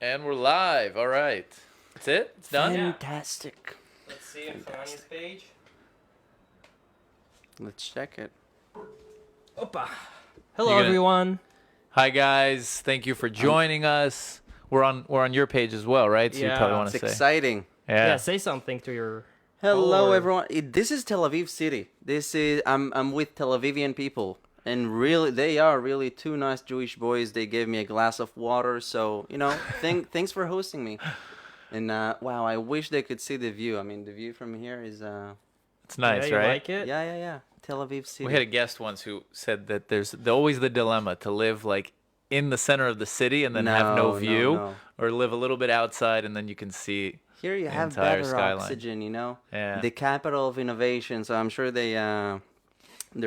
And we're live. All right. That's it? It's done? Fantastic. Let's see if Hananya's page. Let's check it. Opa. Hello, You gonna- everyone. Hi, guys. Thank you for joining us. We're on your page as well, right? So you Yeah. probably want It's to say. exciting. Yeah, say something to your. Hello, follower. everyone. This is Tel Aviv City. This is I'm with Tel Avivian people, and really, they are really two nice Jewish boys. They gave me a glass of water, so thanks for hosting me. And wow, I wish they could see the view. I mean, the view from here is It's nice, yeah, you right? like it? yeah. Tel Aviv City. We had a guest once who said that there's always the dilemma to live like in the center of the city and then have no view, no. or live a little bit outside and then you can see. Here you the have entire better skyline. oxygen, Yeah. The capital of innovation. So I'm sure they're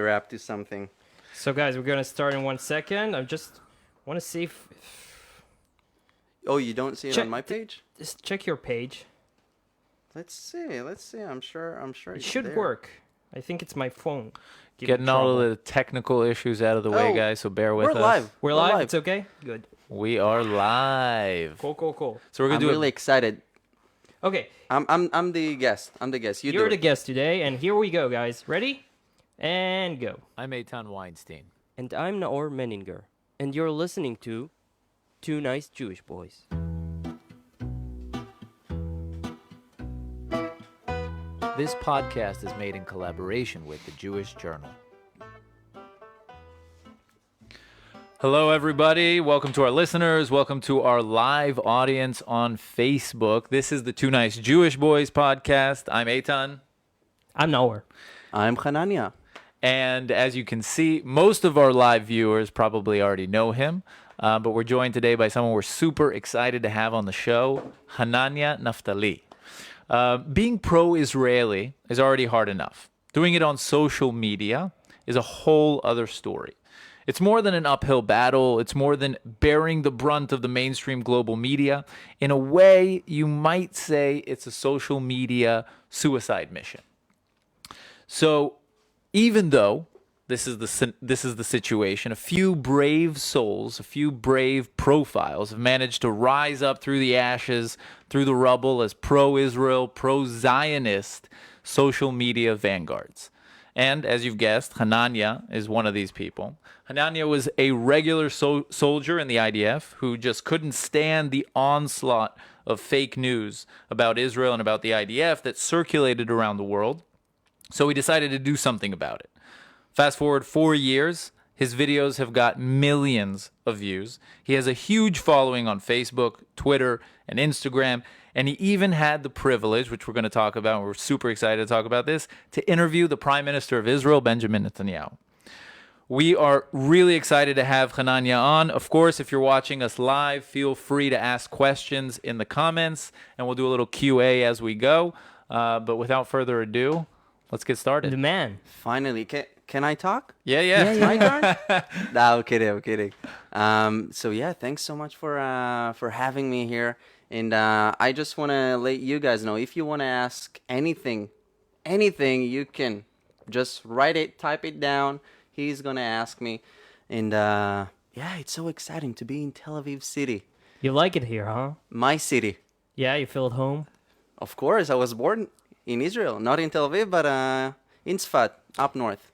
up to something. So, guys, we're gonna start in 1 second. I just want to see if Oh, you don't see it Check- on my page? just check your page. Let's see. I'm sure It it's should there. work. I think it's my phone. giving Getting all trouble. of the technical issues out of the way, Oh, guys, so bear with We're us. live. We're live. It's okay. Good. We are live. Cool. So we're going I'm to do really excited. Okay, I'm the guest. You you're do the it. guest today, and here we go, guys. Ready? And go. I'm Eitan Weinstein. And I'm Naor Menninger, and you're listening to Two Nice Jewish Boys. This podcast is made in collaboration with the Jewish Journal. Hello, everybody. Welcome to our listeners. Welcome to our live audience on Facebook. This is the Two Nice Jewish Boys podcast. I'm Eitan. I'm nowhere. I'm Hananya. And as you can see, most of our live viewers probably already know him. But we're joined today by someone we're super excited to have on the show, Hananya Naftali. Being pro-Israeli is already hard enough. Doing it on social media is a whole other story. It's more than an uphill battle. It's more than bearing the brunt of the mainstream global media. In a way, you might say it's a social media suicide mission. So even though this is the situation, a few brave souls, a few brave profiles have managed to rise up through the ashes, through the rubble as pro-Israel, pro-Zionist social media vanguards. And as you've guessed, Hananya is one of these people. Hananya was a regular soldier in the IDF who just couldn't stand the onslaught of fake news about Israel and about the IDF that circulated around the world. So he decided to do something about it. Fast forward 4 years, his videos have got millions of views. He has a huge following on Facebook, Twitter, and Instagram. And he even had the privilege, which we're going to talk about, and we're super excited to talk about this, to interview the Prime Minister of Israel, Benjamin Netanyahu. We are really excited to have Hananya on. Of course, if you're watching us live, feel free to ask questions in the comments, and we'll do a little QA as we go. But without further ado, let's get The started. man. Finally, can I talk? Yeah. My turn? No, I'm kidding. So yeah, thanks so much for having me here. And I just want to let you guys know, if you want to ask anything, you can just write it, type it down. He's going to ask me. And yeah, it's so exciting to be in Tel Aviv City. You like it here, huh? My city. Yeah, you feel at home. Of course, I was born in Israel, not in Tel Aviv, but in Tzfat, up north.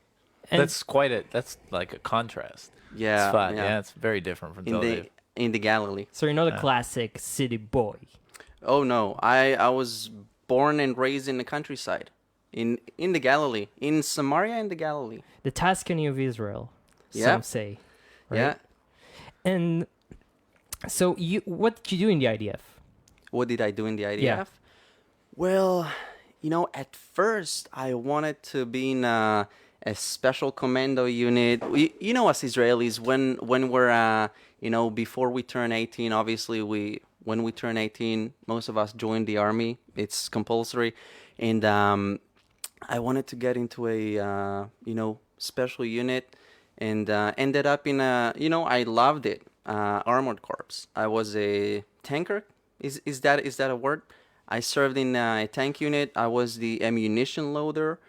And That's like a contrast. Yeah, It's fun. yeah. Yeah, it's very different from Tel Aviv. In the Galilee. so you're not a classic city boy. Oh no, I was born and raised in the countryside, in the Galilee, in Samaria, in the Galilee. The Tuscany of Israel, Yeah. some say. Right? Yeah. And so what did you do in the IDF? What did I do in the IDF? Yeah. Well, at first I wanted to be in a special commando unit. Us Israelis, when we're before we turn 18, obviously when we turn 18, most of us join the army. It's compulsory, and I wanted to get into a special unit, and ended up in I loved it. Armored Corps. I was a tanker. Is that a word? I served in a tank unit. I was the ammunition loader.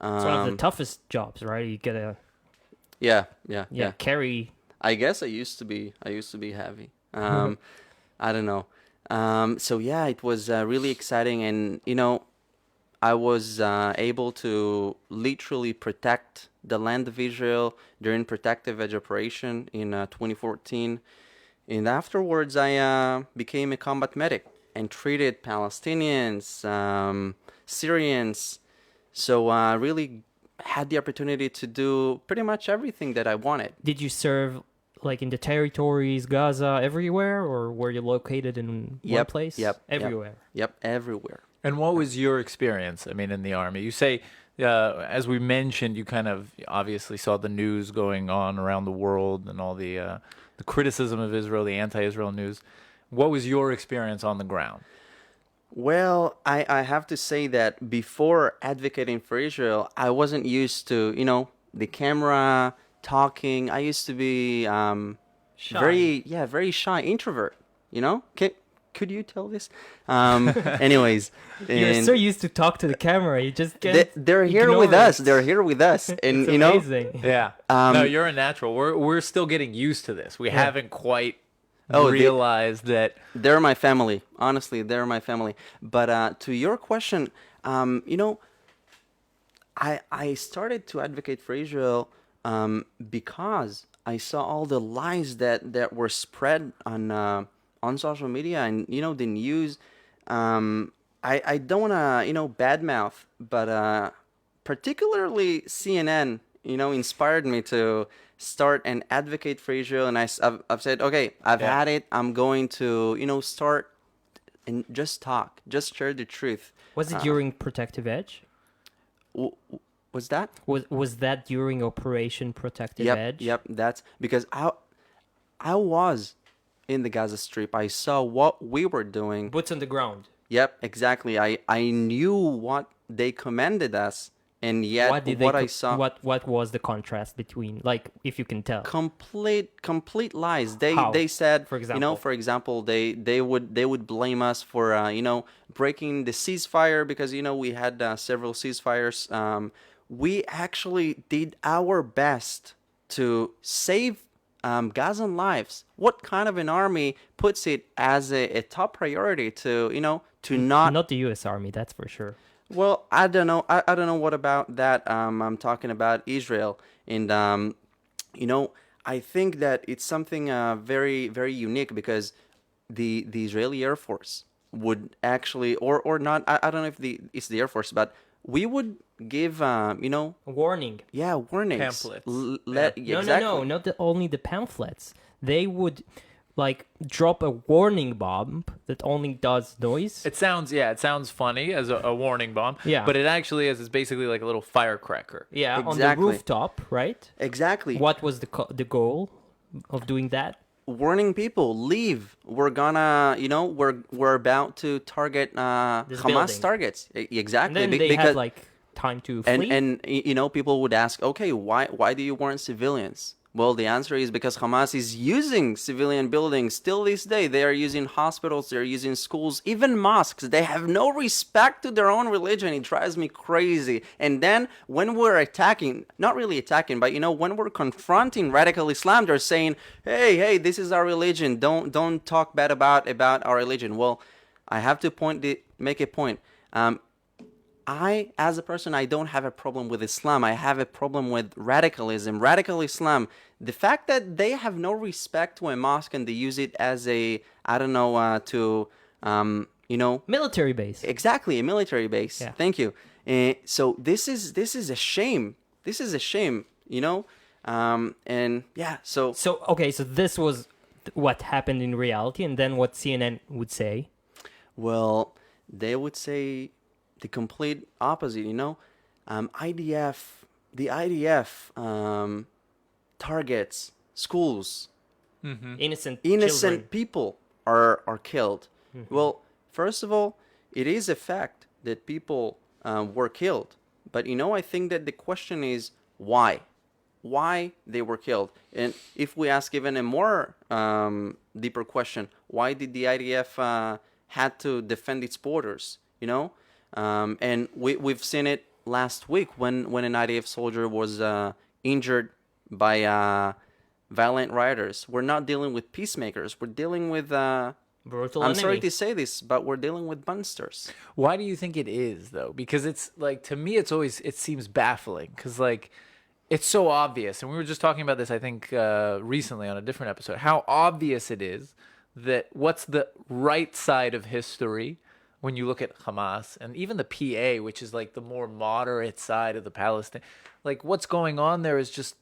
It's one of the toughest jobs, right? You gotta Yeah. carry. I guess I used to be heavy. I don't know. So yeah, it was really exciting, and I was able to literally protect the land of Israel during protective edge operation in 2014. And afterwards, I became a combat medic and treated Palestinians, Syrians. So I really had the opportunity to do pretty much everything that I wanted. Did you serve like in the territories, Gaza, everywhere, or were you located in one Yep, place? yep, yep, Everywhere. yep, everywhere. And what was your experience? I mean, in the army, you say, as we mentioned, you kind of obviously saw the news going on around the world and all the criticism of Israel, the anti-Israel news. What was your experience on the ground? Well, I have to say that before advocating for Israel, I wasn't used to, the camera talking. I used to be very shy introvert, could you tell this? Anyways, You're and so used to talk to the camera, you just they, can't they're here ignore with us. it. They're here with us. And, It's amazing. Yeah. No, you're a natural. We're still getting used to this. We haven't quite realized that. they're my family. Honestly, they're my family. But to your question, I started to advocate for Israel because I saw all the lies that were spread on social media and the news. I don't want to badmouth, but particularly CNN inspired me to start and advocate for Israel. And I've said, okay, I've Yeah. had it. I'm going to start and just talk, just share the truth. Was it during Protective Edge? Was that? Was that during Operation Protective Yep, Edge? yep. That's because I was in the Gaza Strip. I saw what we were doing. Boots on the ground. Yep, exactly. I knew what they commanded us, and yet What did what they I saw, what was the contrast between, like, if you can tell? complete lies. They How? they said, For example? for example, they would blame us for breaking the ceasefire because we had several ceasefires. We actually did our best to save Gazan lives. What kind of an army puts it as a top priority to to not? Not the U.S. Army, that's for sure. Well, I don't know. I don't know what about that. I'm talking about Israel, and I think that it's something very very unique because the Israeli Air Force would actually or not. I don't know if it's the Air Force, but we would give Warning. yeah, warnings. Pamphlets. Exactly. No, not only the pamphlets. They would like drop a warning bomb that only does noise. It sounds funny as a warning bomb. Yeah. But it actually is. It's basically like a little firecracker. Yeah, on the Exactly. rooftop, right? Exactly. What was the goal of doing that? Warning people, leave. We're gonna, we're about to target This Hamas building. targets. Exactly. And then they had like time to flee. and people would ask, okay, why do you warn civilians? Well, the answer is because Hamas is using civilian buildings still this day. They are using hospitals, they're using schools, even mosques. They have no respect to their own religion. It drives me crazy. And then when we're attacking, not really attacking, but when we're confronting radical Islam, they're saying, hey, this is our religion. Don't talk bad about our religion. Well, I have to make a point. As a person, I don't have a problem with Islam. I have a problem with radicalism. Radical Islam, the fact that they have no respect to a mosque and they use it as Military base. exactly, a military base. Yeah. Thank you. So this is a shame. This is a shame, and yeah, so So okay, so this was what happened in reality, and then what CNN would say. well, they would say the complete opposite, the IDF targets schools. Innocent Innocent children. people are killed. Well, first of all, it is a fact that people were killed. But I think that the question is why? Why they were killed? And if we ask even a more deeper question, why did the IDF had to defend its borders? And we've seen it last week when an IDF soldier was injured by violent rioters. We're not dealing with peacemakers. We're dealing with Brutal I'm enemy. sorry to say this, but we're dealing with monsters. Why do you think it is though? Because it's like to me, it seems baffling because like it's so obvious, and we were just talking about this I think recently on a different episode. How obvious it is that what's the right side of history when you look at Hamas and even the PA, which is like the more moderate side of the Palestine. Like what's going on there is just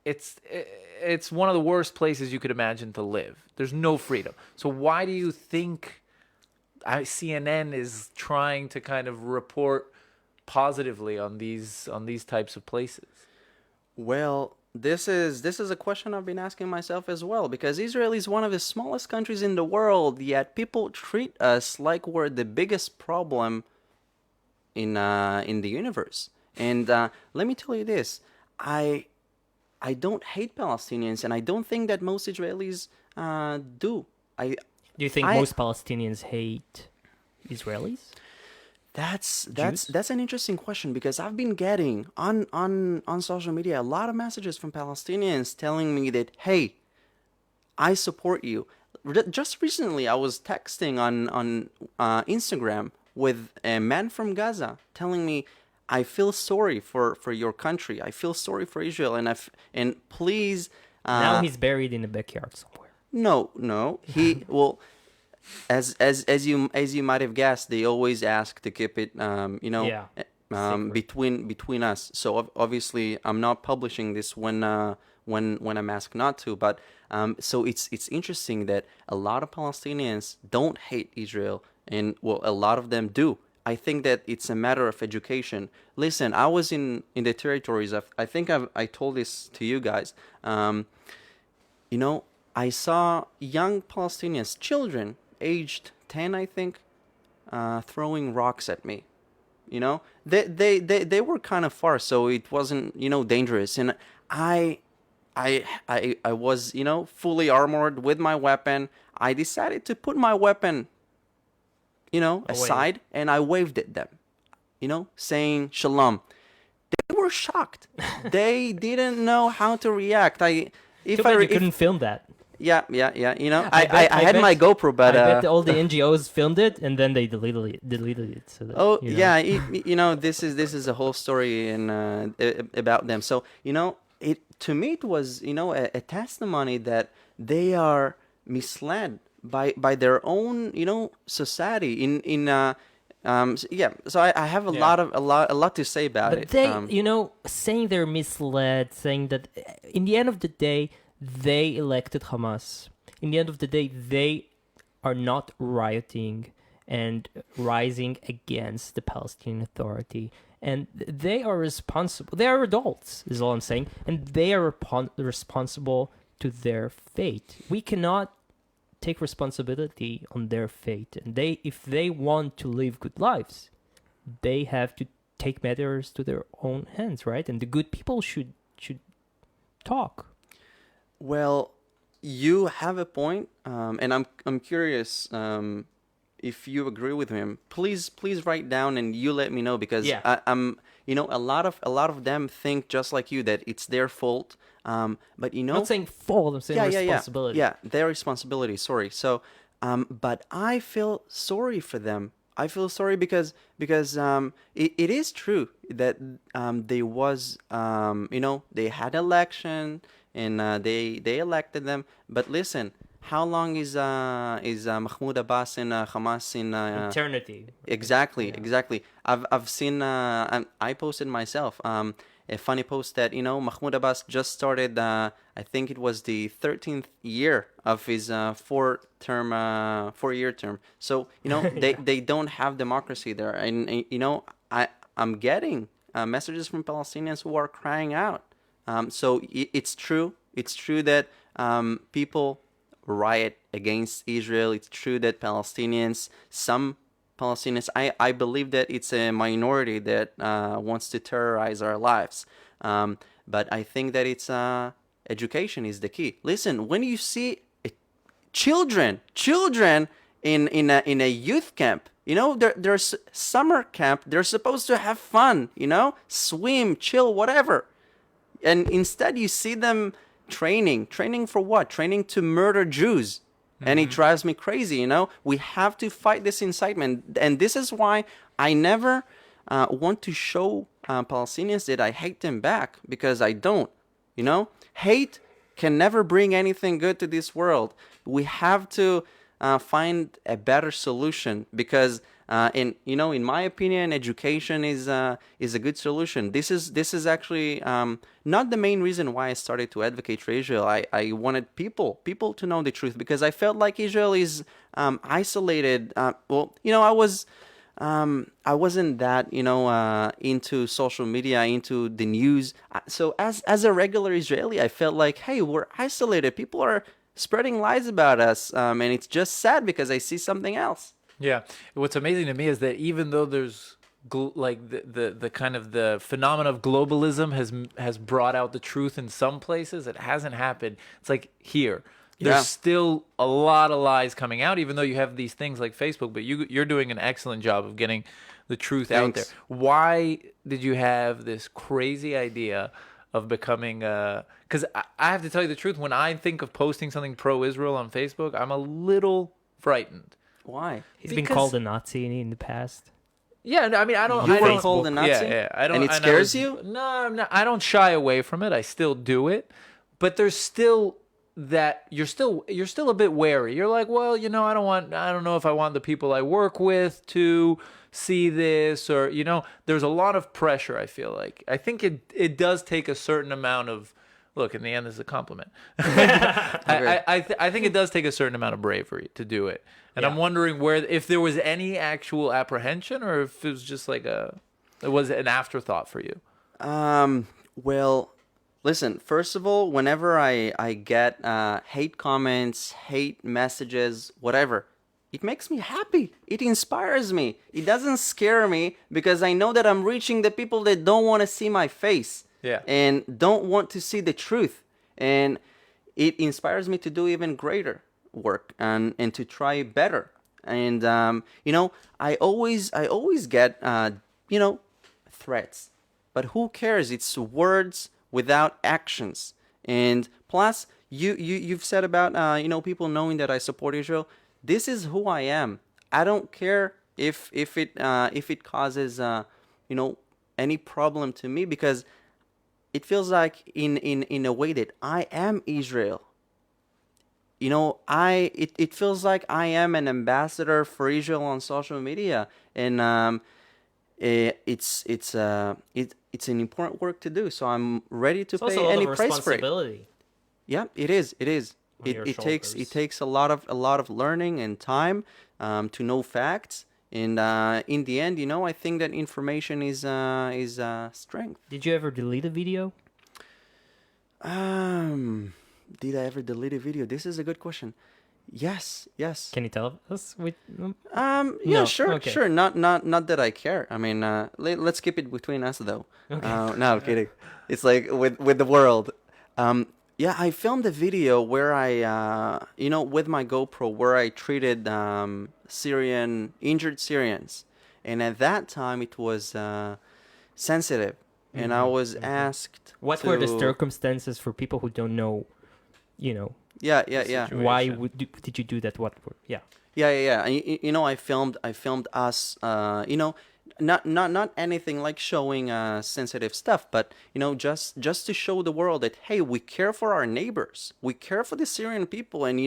it's one of the worst places you could imagine to live. There's no freedom. So why do you think CNN is trying to kind of report positively on these types of places? Well, this is a question I've been asking myself as well, because Israel is one of the smallest countries in the world, yet people treat us like we're the biggest problem in the universe. And let me tell you this, I don't hate Palestinians, and I don't think that most Israelis do. Do you think I- most Palestinians hate Israelis? That's an interesting question, because I've been getting on social media a lot of messages from Palestinians telling me that, hey, I support you. Just recently, I was texting on Instagram with a man from Gaza telling me, I feel sorry for your country. I feel sorry for Israel, and please. Now he's buried in the backyard somewhere. No. He well, as you might have guessed, they always ask to keep it, Yeah. Secret. between us. So obviously, I'm not publishing this when I'm asked not to. But so it's interesting that a lot of Palestinians don't hate Israel, and well, a lot of them do. I think that it's a matter of education. Listen, I was in the territories. I think I told this to you guys. I saw young Palestinians, children, aged 10, I think, throwing rocks at me. They were kind of far, so it wasn't, dangerous. And I was, fully armored with my weapon. I decided to put my weapon, aside, and I waved at them, saying shalom. They were shocked. They didn't know how to react. Too bad you couldn't film that. Yeah. I I had bet- my GoPro, but I bet all the NGOs filmed it and then they deleted it. So that, oh you know. yeah, this is a whole story about them. So it to me it was a testimony that they are misled by their own society So I have a lot to say about But it. they, saying they're misled, saying that in the end of the day, they elected Hamas. In the end of the day, they are not rioting and rising against the Palestinian Authority. And they are responsible. They are adults, is all I'm saying. And they are responsible to their fate. We cannot take responsibility on their fate. And if they want to live good lives, they have to take matters to their own hands, right? And the good people should talk. Well, you have a point, and I'm curious if you agree with him. Please write down and you let me know, because Yeah. I'm a lot of them think just like you, that it's their fault. But I'm not saying fault, I'm saying responsibility. Yeah, their responsibility. Sorry. So, but I feel sorry for them. I feel sorry because it is true that they was they had election, and they elected them. But listen, how long is Mahmoud Abbas and Hamas in Eternity. Exactly. I've seen. I posted myself a funny post that Mahmoud Abbas just started. I think it was the 13th year of his 4-year term. So they don't have democracy there, and I'm getting messages from Palestinians who are crying out. So it's true. It's true that people riot against Israel. It's true that some Palestinians, I believe that it's a minority that wants to terrorize our lives. But I think that it's education is the key. Listen, when you see children in a youth camp, there's summer camp. They're supposed to have fun, swim, chill, whatever. And instead you see them training for what? Training to murder Jews. and it drives me crazy. We have to fight this incitement, and this is why I never want to show Palestinians that I hate them back, because I don't. Hate can never bring anything good to this world. We have to find a better solution, because in my opinion, education is a good solution. This is actually not the main reason why I started to advocate for Israel. I wanted people to know the truth, because I felt like Israel is isolated. I wasn't that into social media, into the news. So as a regular Israeli, I felt like, hey, we're isolated. People are spreading lies about us, and it's just sad because I see something else. Yeah. What's amazing to me is that even though there's like the kind of the phenomenon of globalism has brought out the truth in some places, it hasn't happened. It's like here. There's Yeah. still a lot of lies coming out, even though you have these things like Facebook. But you're doing an excellent job of getting the truth out there. Thanks. Why did you have this crazy idea of becoming? Because I have to tell you the truth. When I think of posting something pro-Israel on Facebook, I'm a little frightened. Why? He's been Because- called a Nazi in the past. Yeah, no, I mean, I don't. You I were don't, called a Nazi? Yeah, I don't. And it I scares you? No, I'm not. I don't shy away from it. I still do it, but there's still that you're still a bit wary. You're like, well, I don't know if I want the people I work with to see this, or there's a lot of pressure. I feel like I think it does take a certain amount of. Look, in the end, this is a compliment. I think it does take a certain amount of bravery to do it, and I'm Yeah. wondering if there was any actual apprehension, or if it was just like it was an afterthought for you. Well, listen, first of all, whenever I get hate comments, hate messages, whatever, it makes me happy. It inspires me. It doesn't scare me, because I know that I'm reaching the people that don't want to see my face. Yeah. And don't want to see the truth. And it inspires me to do even greater work, and to try better. And I always get threats, but who cares? It's words without actions. And plus, you've said about people knowing that I support Israel. This is who I am. I don't care if it causes any problem to me, because it feels like in a way that I am Israel. It feels like I am an ambassador for Israel on social media, and it's an important work to do. So I'm ready to It's pay also a lot any of price for it. responsibility. Yeah, it is. It is. On your It shoulders. takes a lot of learning and time to know facts. And in the end, I think that information is strength. Did you ever delete a video? Did I ever delete a video? This is a good question. Yes. Can you tell us? Yeah, No, sure, okay. sure. Not that I care. I mean, let's keep it between us, though. No, I'm kidding. It's like with the world. Yeah, I filmed a video where I, with my GoPro, where I treated injured Syrians, and at that time it was sensitive, and I was asked. What were the to- circumstances for people who don't know? Yeah. Why Situation. did you do that? Yeah. Yeah. And, I filmed us, not anything like showing sensitive stuff, but just to show the world that, hey, we care for our neighbors, we care for the Syrian people. And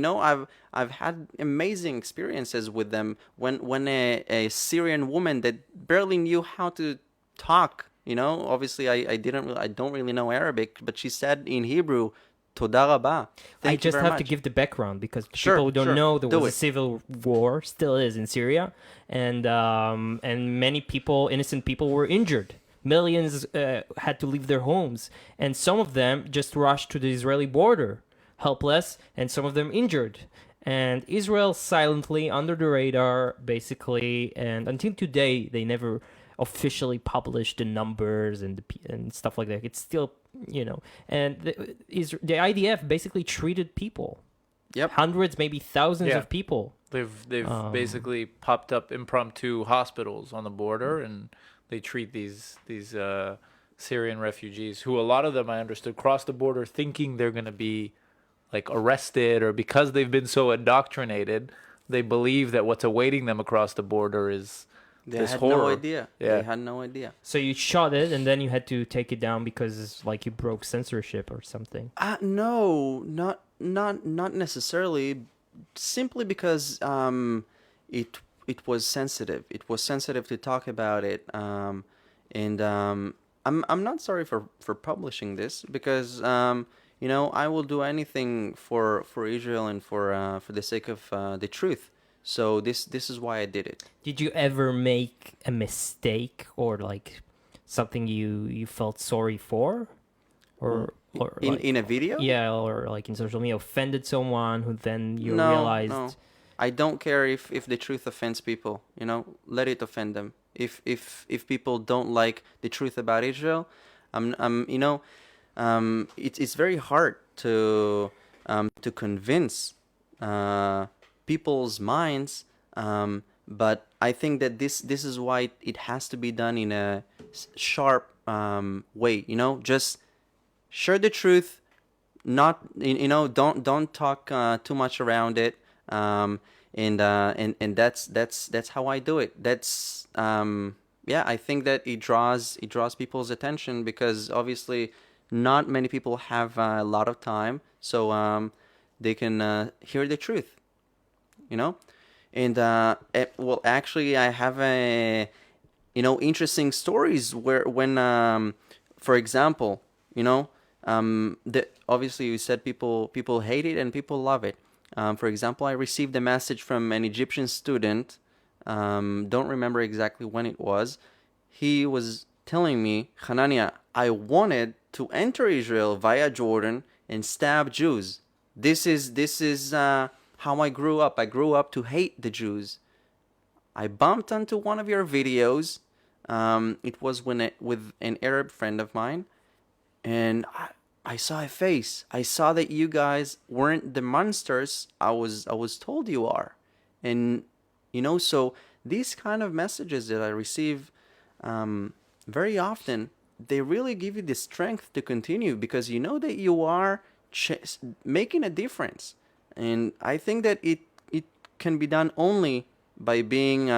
I've had amazing experiences with them when a Syrian woman that barely knew how to talk, obviously I don't really know Arabic, but she said in Hebrew, Toda Rabba. I Thank you just very have to much. give the background, because Sure, people who don't sure. know, there Do was a it. civil war, still is in Syria, and many people, innocent people, were injured. Millions had to leave their homes, and some of them just rushed to the Israeli border, helpless, and some of them injured. And Israel silently, under the radar, basically, and until today, they never officially published the numbers and stuff like that. It's still, and the IDF basically treated people. Yep. Hundreds, maybe thousands Yeah. of people. They've basically popped up impromptu hospitals on the border, and they treat these Syrian refugees, who a lot of them, I understood, cross the border thinking they're going to be like arrested, or because they've been so indoctrinated, they believe that what's awaiting them across the border is They this had no horror. idea. Yeah. They had no idea. So you shot it and then you had to take it down because like you broke censorship or something. No, not necessarily. Simply because it was sensitive. It was sensitive to talk about it. And I'm not sorry for publishing this because I will do anything for Israel and for the sake of the truth. So this is why I did it. Did you ever make a mistake or like something you felt sorry for, or In a video? yeah, or like in social media offended someone who then you No, realized no. I don't care if the truth offends people. Let it offend them. If people don't like the truth about Israel, it's very hard to convince people's minds. But I think that this is why it has to be done in a sharp way. Just share the truth, not don't talk too much around it, and that's how I do it. That's yeah, I think that it draws people's attention because obviously not many people have a lot of time, so they can hear the truth, you know and well, actually I have a interesting stories where when for example, obviously you said people hate it and people love it. For example, I received a message from an Egyptian student. Don't remember exactly when it was. He was telling me, Hananya, I wanted to enter Israel via Jordan and stab Jews. This is how I grew up. I grew up to hate the Jews. I bumped onto one of your videos. It was with an Arab friend of mine, and I saw a face. I saw that you guys weren't the monsters I was told you are, and so these kind of messages that I receive very often, they really give you the strength to continue because you know that you are making a difference, and I think that it can be done only by being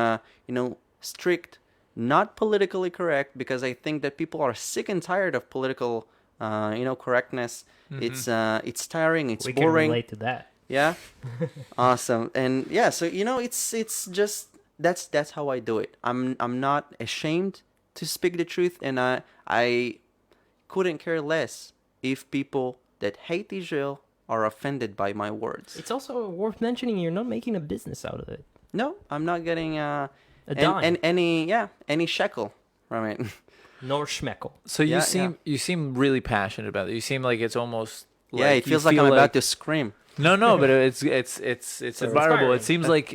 strict, not politically correct, because I think that people are sick and tired of political correctness. It's tiring, it's we can boring. relate to that. Yeah. Awesome. And yeah, so it's just that's how I do it. I'm not ashamed to speak the truth, and I couldn't care less if people that hate Israel are offended by my words. It's also worth mentioning you're not making a business out of it. No, I'm not getting A dime. any shekel from it. Nor schmeckle. So you seem really passionate about it. You seem like it's almost Yeah, like it feels like I'm about to scream. No, but it's admirable. inspiring.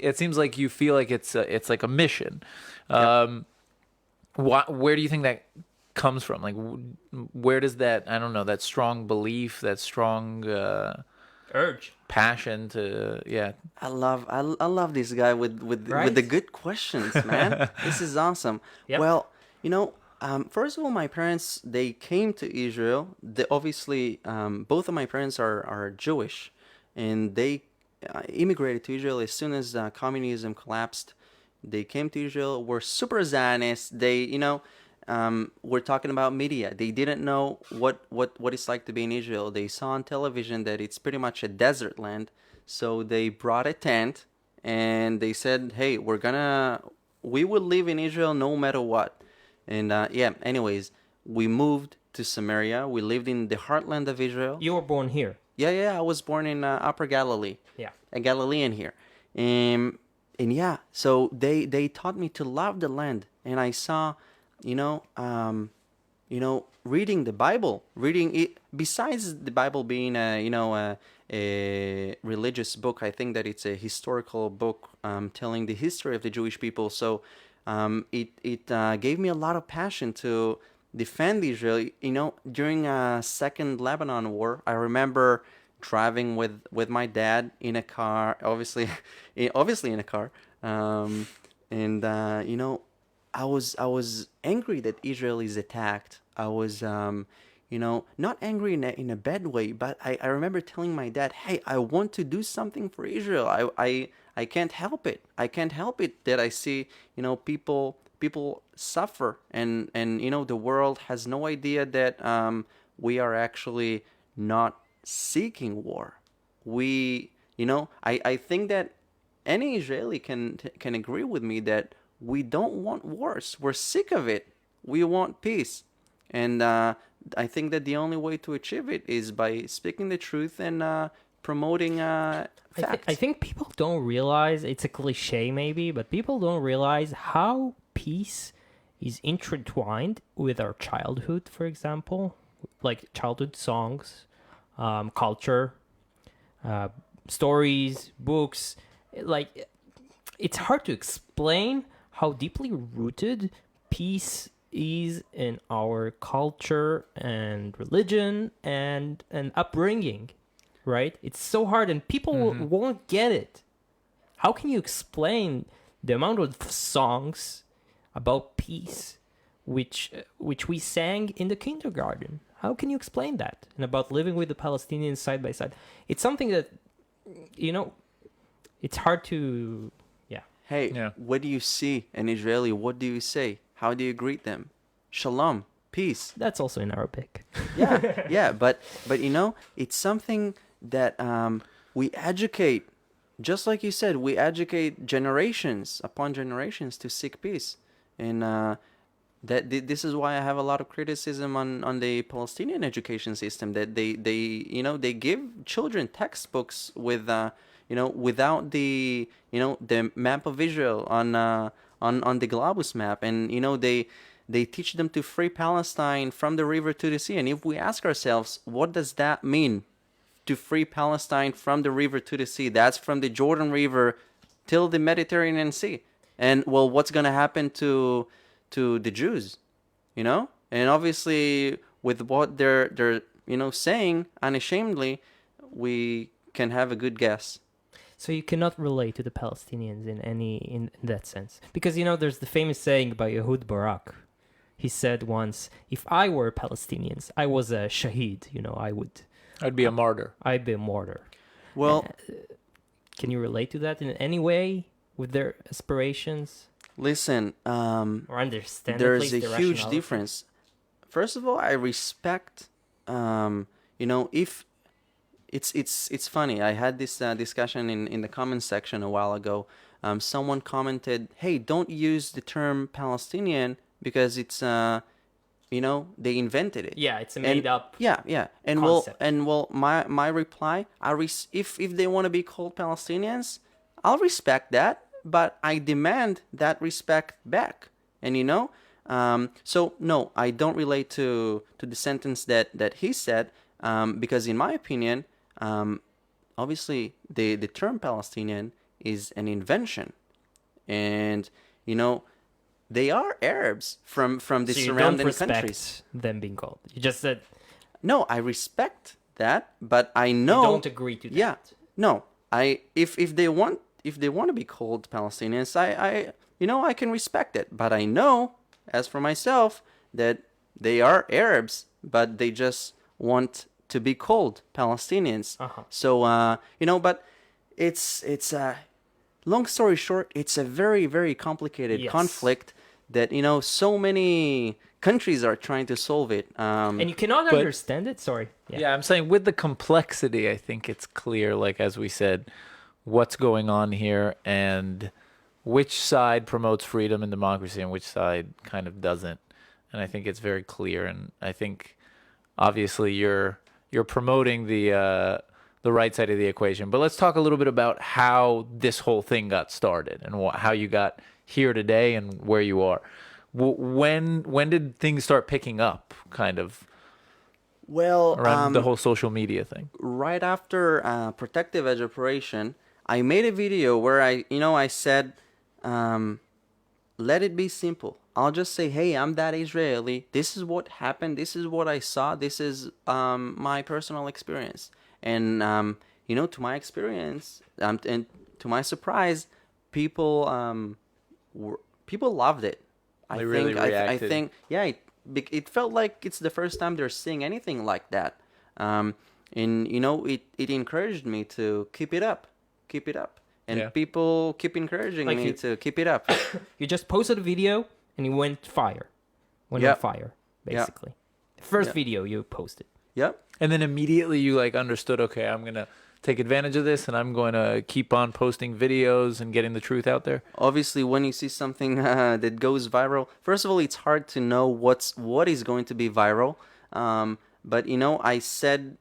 It seems like you feel like it's like a mission. Where do you think that comes from? Like, where does that, I don't know, that strong belief, that strong Urge. passion to I love this guy with Right? the good questions, man. This is awesome. Yep. Well, first of all, my parents, they came to Israel. Obviously, both of my parents are Jewish, and they immigrated to Israel as soon as communism collapsed. They came to Israel, were super Zionist. They, were talking about media. They didn't know what it's like to be in Israel. They saw on television that it's pretty much a desert land. So they brought a tent and they said, hey, we will live in Israel no matter what. And anyways, we moved to Samaria. We lived in the heartland of Israel. You were born here. Yeah, I was born in Upper Galilee. Yeah. A Galilean here. And yeah, so they taught me to love the land. And I saw, reading the Bible, reading it, besides the Bible being a religious book, I think that it's a historical book telling the history of the Jewish people. So it gave me a lot of passion to defend Israel. During Second Lebanon War, I remember driving with my dad in a car, obviously in a car, and I was angry that Israel is attacked. I was not angry in a bad way, but I remember telling my dad, hey, I want to do something for Israel. I can't help it. I can't help it that I see, people suffer, and the world has no idea that we are actually not seeking war. I think that any Israeli can agree with me that we don't want wars. We're sick of it. We want peace, and I think that the only way to achieve it is by speaking the truth and promoting facts. I think people don't realize, it's a cliche maybe, but people don't realize how peace is intertwined with our childhood, for example, like childhood songs, culture, stories, books. Like, it's hard to explain how deeply rooted peace is in our culture and religion and upbringing, right? It's so hard, and people won't get it. How can you explain the amount of songs about peace which we sang in the kindergarten? How can you explain that? And about living with the Palestinians side by side. It's something that, it's hard to, yeah. Hey, Yeah. what do you see an Israeli? What do you say? How do you greet them? Shalom, peace. That's also in Arabic. Yeah, yeah, but it's something that we educate, just like you said, we educate generations upon generations to seek peace, and this is why I have a lot of criticism on the Palestinian education system, that they give children textbooks with without the map of Israel on the globus map, and they teach them to free Palestine from the river to the sea. And if we ask ourselves, what does that mean, to free Palestine from the river to the sea? That's from the Jordan River till the Mediterranean Sea. And well, what's going to happen to the Jews? And obviously, with what they're saying unashamedly, we can have a good guess. So you cannot relate to the Palestinians in that sense, because there's the famous saying by Ehud Barak. He said once, "If I were Palestinians, I was a shaheed. I'd be a martyr. I'd be a martyr." Well, Can you relate to that in any way with their aspirations listen, or understand? At there's least a the huge rationality? difference. First of all, I respect, if it's funny. I had this discussion in the comments section a while ago. Someone commented, "Hey, don't use the term Palestinian because it's they invented it." Yeah, it's a made up. Yeah, yeah. And concept. my reply, if they want to be called Palestinians, I'll respect that, but I demand that respect back. And so no, I don't relate to the sentence that he said, because in my opinion, obviously the term Palestinian is an invention, and they are Arabs from the So you don't surrounding respect countries. them being called. You just said No, I respect that, but I you know. don't agree to that. Yeah, no. If they want to be called Palestinians, I can respect it. But I know, as for myself, that they are Arabs, but they just want to be called Palestinians. Uh-huh. So but it's long story short, it's a very, very complicated Yes. conflict that so many countries are trying to solve it. And you cannot But- understand it. Sorry. Yeah, I'm saying with the complexity, I think it's clear, like as we said, what's going on here and which side promotes freedom and democracy and which side kind of doesn't. And I think it's very clear. And I think obviously you're promoting the right side of the equation. But let's talk a little bit about how this whole thing got started and how you got here today and where you are. When did things start picking up, kind of well, around the whole social media thing? right after Protective Edge operation, I made a video where I said, let it be simple. I'll just say, hey, I'm that Israeli. This is what happened. This is what I saw. This is my personal experience. And to my experience, and to my surprise, people loved it. They really I reacted. think, yeah, it felt like it's the first time they're seeing anything like that. And it encouraged me to keep it up, and Yeah. people keep encouraging Like me you- to keep it up. You just posted a video and you went on Yep. fire, Yep. basically. First Yep. video you posted. Yep. And then immediately you like understood, okay, I'm going to take advantage of this and I'm going to keep on posting videos and getting the truth out there. Obviously, when you see something that goes viral, first of all, it's hard to know what is going to be viral. But I said,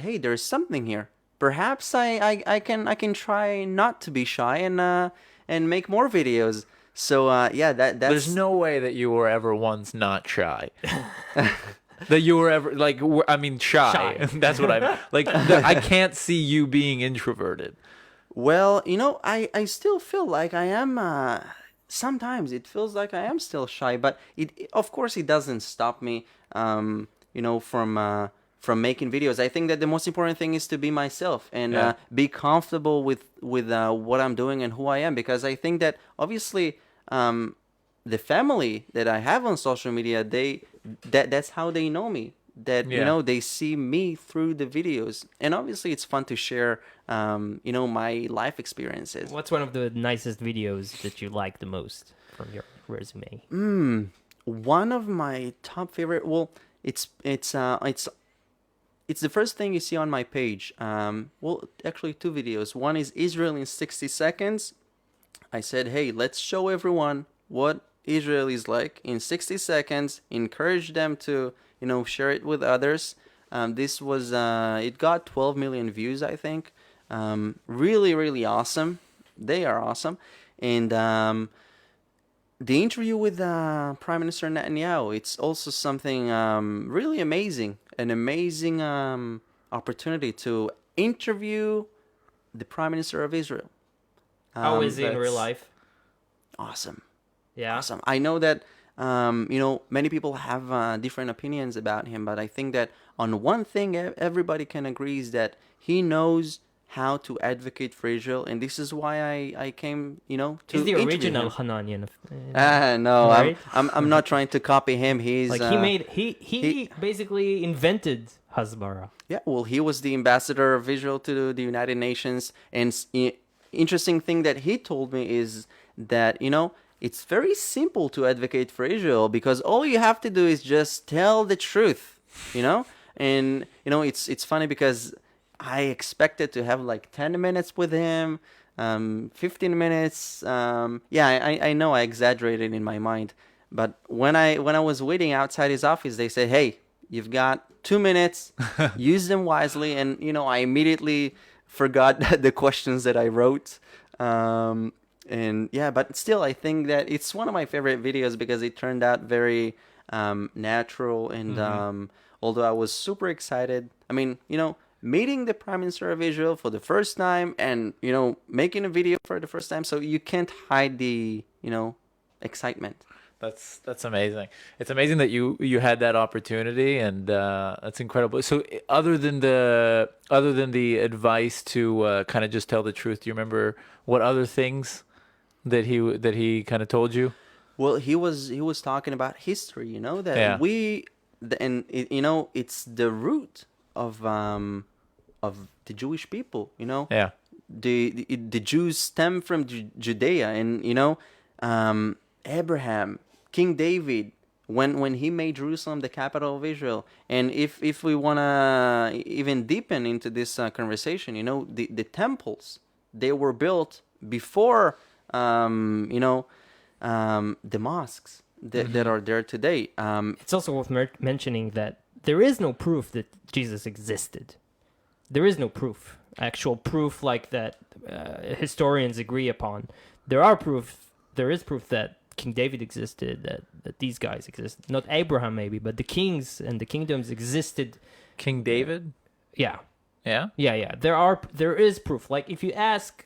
hey, there's something here. Perhaps I can try not to be shy and make more videos. So that's There's no way that you were ever once not shy. That you were ever like, I mean, shy. Shy. That's what I mean. Like, I can't see you being introverted. Well, I still feel like I am. Sometimes it feels like I am still shy, but of course, it doesn't stop me. From making videos. I think that the most important thing is to be myself and Yeah. be comfortable with what I'm doing and who I am. Because I think that obviously, the family that I have on social media, that's how they know me. That Yeah. they see me through the videos, and obviously it's fun to share my life experiences. What's one of the nicest videos that you like the most from your resume? One of my top favorite, well, it's the first thing you see on my page. Well, actually, two videos. One is Israel in 60 seconds. I said, hey, let's show everyone what Israel is like in 60 seconds. Encourage them to, share it with others. This was, it got 12 million views, I think. Really, really awesome. They are awesome. And the interview with Prime Minister Netanyahu, it's also something really amazing. An amazing opportunity to interview the Prime Minister of Israel. How is he in real that's- life? Awesome. Yeah. Awesome. I know that, many people have different opinions about him, but I think that on one thing everybody can agree is that he knows how to advocate for Israel, and this is why I came, to He's the interview original him. Hananya. No, Right? I'm not trying to copy him. He's Like he basically invented Hasbara. Yeah, well, he was the ambassador of Israel to the United Nations, and interesting thing that he told me is that it's very simple to advocate for Israel because all you have to do is just tell the truth, and it's funny because I expected to have like 10 minutes with him, 15 minutes. I know I exaggerated in my mind, but when I was waiting outside his office, they said, "Hey, you've got 2 minutes. Use them wisely." And I immediately forgot the questions that I wrote. But still, I think that it's one of my favorite videos because it turned out very natural. And although I was super excited, I mean, meeting the Prime Minister of Israel for the first time and, making a video for the first time. So you can't hide the, excitement. That's amazing. It's amazing that you had that opportunity, and that's incredible. So other than the advice to kind of just tell the truth, do you remember what other things that he kind of told you? Well, he was talking about history, that Yeah. it's the root of the Jewish people, Yeah. the Jews stem from Judea, and Abraham, King David, when he made Jerusalem the capital of Israel. And if we wanna even deepen into this conversation, the temples, they were built before the mosques that are there today. It's also worth mentioning that there is no proof that Jesus existed. There is no proof, actual proof like that historians agree upon. There is proof that King David existed, that these guys existed. Not Abraham maybe, but the kings and the kingdoms existed. King David? Yeah. Yeah. Yeah. There is proof. Like if you ask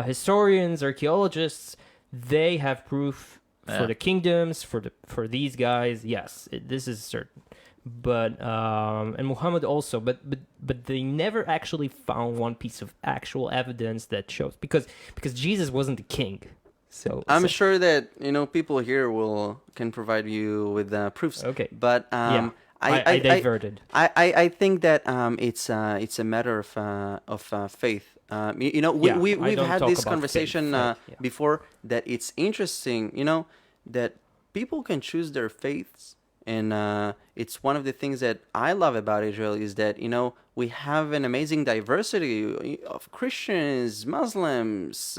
historians, archaeologists, they have proof for Yeah. the kingdoms, for these guys. Yes, this is certain. But and Muhammad also, but they never actually found one piece of actual evidence that shows because Jesus wasn't the king. So I'm so- sure that people here can provide you with proofs. Okay. But yeah, I diverted. I think that it's a matter of faith. Yeah, I we've don't had talk this about conversation faith, yeah. before, that it's interesting, that people can choose their faiths, and it's one of the things that I love about Israel, is that we have an amazing diversity of Christians, Muslims,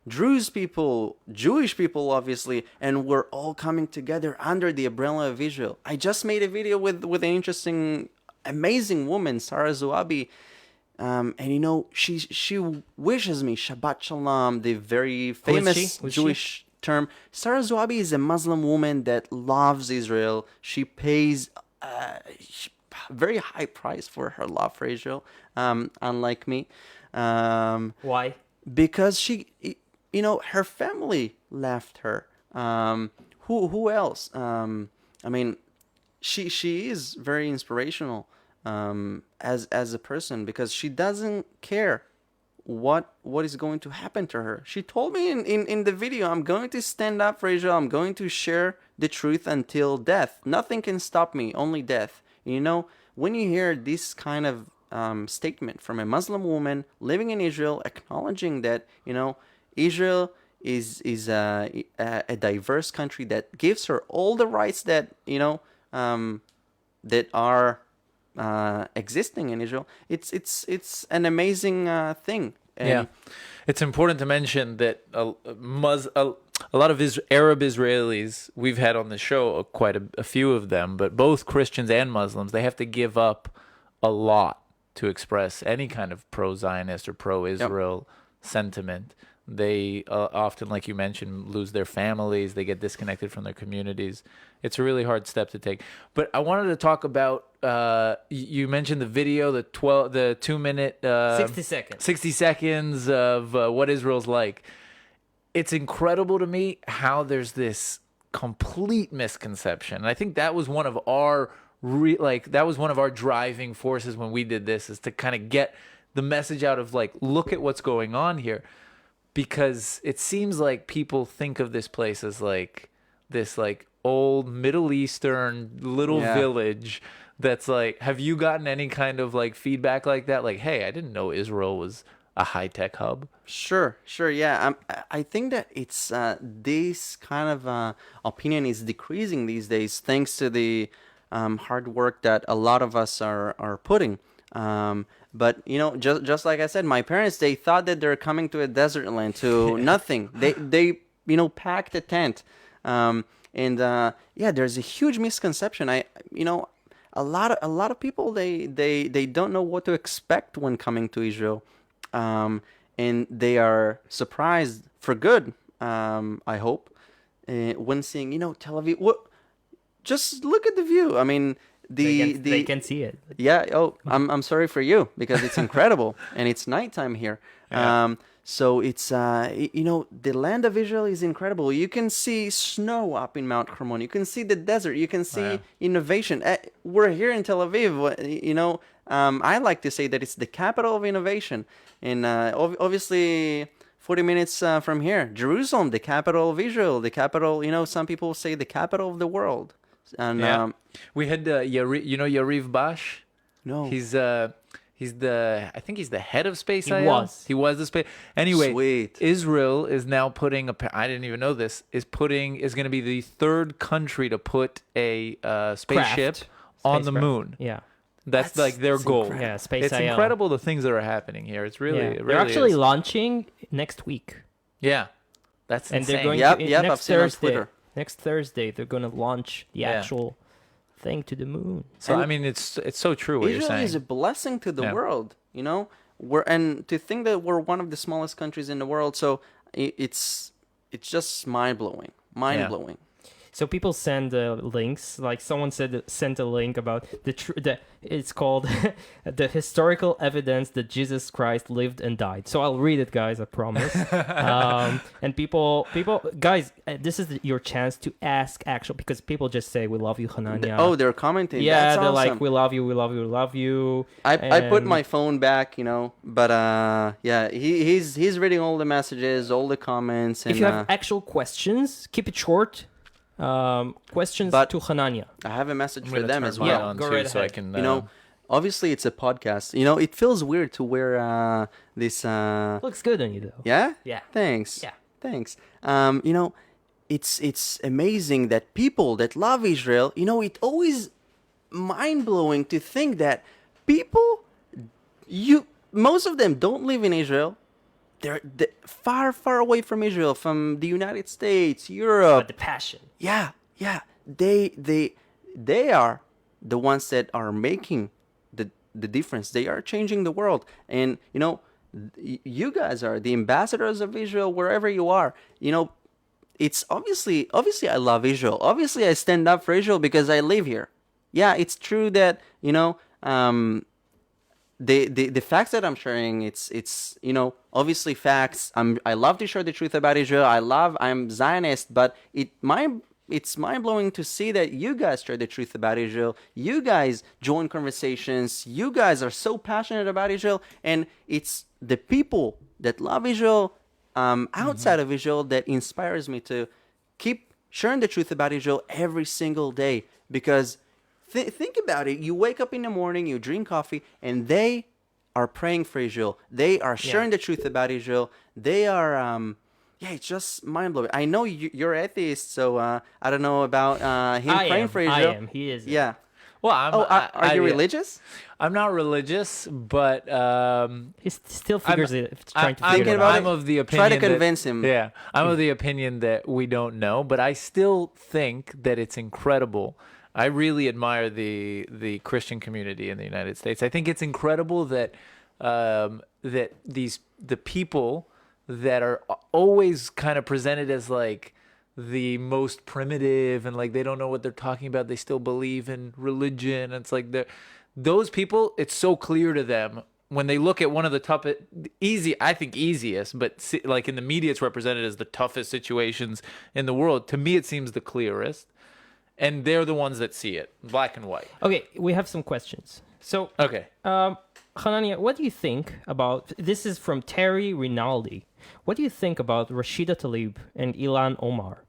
Druze people, Jewish people, obviously, and we're all coming together under the umbrella of Israel. I just made a video with an interesting, amazing woman, Sarah Zuabi, and she wishes me Shabbat Shalom, the very famous Who is she? Jewish term. Sarah Zuabi is a Muslim woman that loves Israel. She pays very high price for her love for Israel, unlike me. Why? Because her family left her. Who else? I mean, she is very inspirational as a person, because she doesn't care what is going to happen to her. She told me in the video, I'm going to stand up for Israel. I'm going to share the truth until death. Nothing can stop me, only death. When you hear this kind of statement from a Muslim woman living in Israel, acknowledging that Israel is a diverse country that gives her all the rights that that are existing in Israel, it's an amazing thing. And Yeah, it's important to mention that a lot of Arab Israelis we've had on the show, quite a few of them, but both Christians and Muslims, they have to give up a lot to express any kind of pro-Zionist or pro-Israel sentiment. They often, like you mentioned, lose their families. They get disconnected from their communities. It's a really hard step to take. But I wanted to talk about. You mentioned the video, the 2-minute, 60 seconds of what Israel's like. It's incredible to me how there's this complete misconception, and I think that was one of our driving forces when we did this, is to kind of get the message out of, like, look at what's going on here. Because it seems like people think of this place as like this like old Middle Eastern little village that's like, have you gotten any kind of like feedback like that? Like, hey, I didn't know Israel was a high-tech hub. Sure, yeah. I think that it's this kind of opinion is decreasing these days, thanks to the hard work that a lot of us are putting. But just like I said, my parents, they thought that they're coming to a desert land, to nothing. They packed a tent, and there's a huge misconception. A lot of people, they don't know what to expect when coming to Israel, and they are surprised for good. I hope when seeing Tel Aviv. Just look at the view. I mean. They can see it. Yeah. Oh, I'm sorry for you, because it's incredible and it's nighttime here. Yeah. So it's the land of Israel is incredible. You can see snow up in Mount Hermon. You can see the desert. You can see innovation. We're here in Tel Aviv. I like to say that it's the capital of innovation. And obviously, 40 minutes from here, Jerusalem, the capital of Israel, the capital. Some people say the capital of the world. And we had Yariv Bash. no, He's the I think he's the head of Space He IL. was. He was the space. Anyway, Sweet. Israel is now putting I didn't even know this, is going to be the third country to put a spaceship on the Spacecraft. moon. Yeah. That's like their that's goal. incredible. Yeah, Space It's IL. incredible the things that are happening here. It's really, Yeah. it They're really actually is. launching next week. Yeah, that's And insane. they're going Yep, to I've next seen on Thursday. Twitter. Next Thursday, they're going to launch the Yeah. actual thing to the moon. So And I mean, it's so true what you're Israel saying. is a blessing to the Yeah. world. And to think that we're one of the smallest countries in the world, so it's just mind blowing. So people send links. Like someone sent a link about it's called the historical evidence that Jesus Christ lived and died. So I'll read it, guys. I promise. And people, guys, this is your chance to ask actual, because people just say we love you, Hananya. Oh, they're commenting. yeah, That's they're awesome. like we love you, we love you, we love you. I put And- my phone back, but yeah, he's reading all the messages, all the comments, and If you have actual questions, keep it short. Questions But- to Hananya. I have a message I'm for gonna them turn as mine well. on Go too, right so I ahead. can. Obviously it's a podcast. It feels weird to wear this. Looks good on you though. Yeah. Yeah. Thanks. Yeah. Thanks. It's amazing that people that love Israel. It always mind blowing to think that people, most of them don't live in Israel. They're far, far away from Israel, from the United States, Europe. But the passion. Yeah. They are the ones that are making the difference. They are changing the world. And you guys are the ambassadors of Israel wherever you are. It's obviously I love Israel. Obviously I stand up for Israel because I live here. Yeah, it's true that the facts that I'm sharing, it's obviously facts. I love to share the truth about Israel. I'm Zionist, but it's mind blowing to see that you guys share the truth about Israel. You guys join conversations. You guys are so passionate about Israel, and it's the people that love Israel outside of Israel that inspires me to keep sharing the truth about Israel every single day. Because think about it. You wake up in the morning, you drink coffee, and they are praying for Israel. They are sharing the truth about Israel. They are, it's just mind blowing. I know you're atheist, so I don't know about him praying for Israel. I am. He is. Yeah. Well, Are you religious? I'm not religious, but He still figures it. Trying to I'm, figure it about out. I'm of the Try opinion. to convince him. Yeah, I'm of the opinion that we don't know, but I still think that it's incredible. I really admire the Christian community in the United States. I think it's incredible that the people that are always kind of presented as like the most primitive and like they don't know what they're talking about, they still believe in religion. It's like those people, it's so clear to them when they look at one of the toughest, easiest, but like in the media it's represented as the toughest situations in the world. To me it seems the clearest. And they're the ones that see it, black and white. Okay, we have some questions. So, Okay. Hananya, what do you think about, this is from Terry Rinaldi. What do you think about Rashida Tlaib and Ilan Omar?